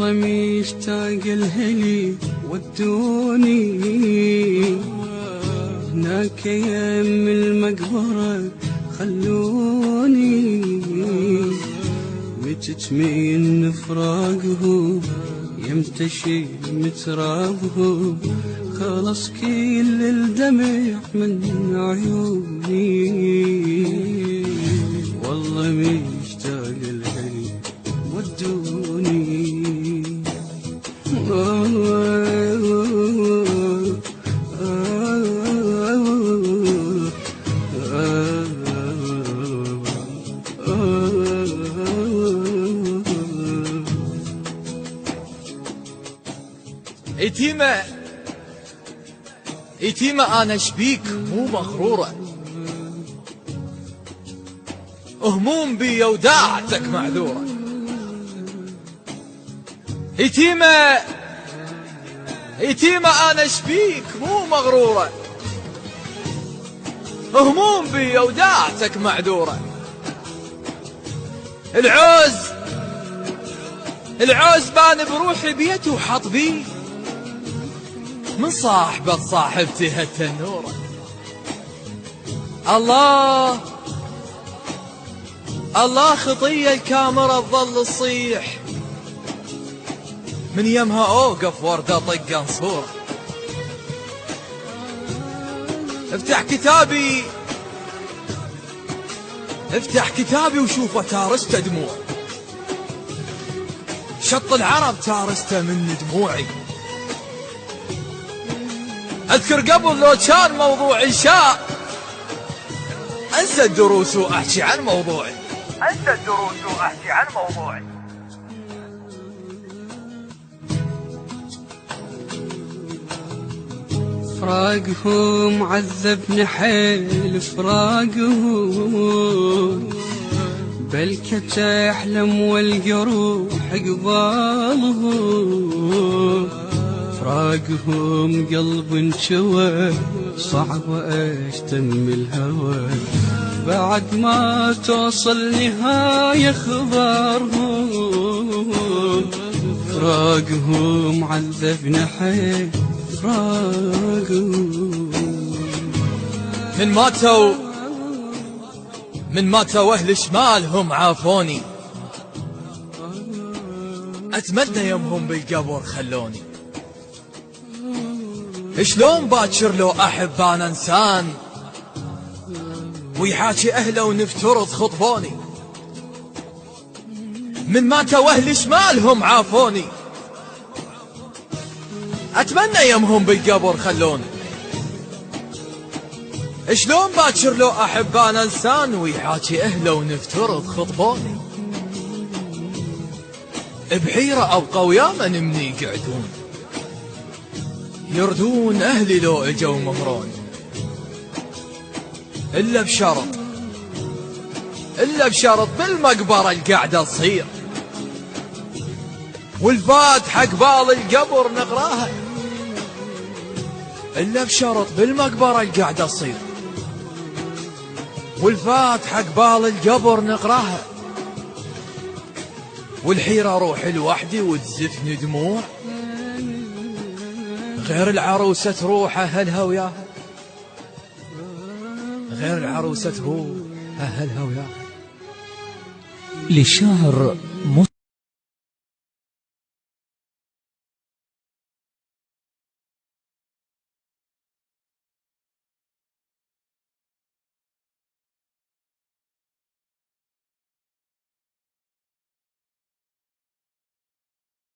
والله مشتاق الهلي ودوني هناك يم المقبرة خلوني متجمين فراقه يمتشي مترابه خلص كل الدمع من عيوني والله مشتاق الهلي ودوني يتيمة أنا شبيك مو مغرورة، هموم بي وداعتك معذورة. يتيمة أنا شبيك مو مغرورة، هموم بي وداعتك معذورة. العوز بان بروحي بيته وحط بيه من صاحبة صاحبتي هالتنورة. الله خطية الكاميرا تظل تصيح من يمها اوقف وردة طق انصورة. افتح كتابي وشوفه تارسته دموع، شط العرب تارسته من دموعي. أذكر قبل لو كان موضوعي شاء أنسى الدروس وأحكي عن موضوعي. فراقهم عذبني حيل فراقهم بلكة أحلم والجروح قبالهم. فراقهم قلب انشوى صعب اشتم الهوى بعد ما توصل نهاية خبرهم. فراقهم عذبنا حيل فراقهم من ماتوا أهل شمالهم عافوني، أتمنى يومهم بالقبر خلوني. شلون باكر لو أحب أنا إنسان ويحاكي أهله ونفترض خطبوني. من ماتوا أهل شمالهم عافوني، أتمنى يومهم بالقبر خلوني. شلون باكر لو أحب أنا إنسان ويحاكي أهله ونفترض خطبوني. بحيرة أبقى ويا من مني يقعدون يردون أهلي لو اجوا مهرون. إلا بشرط بالمقبرة القعدة تصير والفاتحة قبال القبر نقراها. إلا بشرط بالمقبرة القعدة تصير والفاتحة قبال القبر نقراها. والحيرة روح لوحدي وتزفني دموع غير العروسة تروح أهلها وياها. للشاعر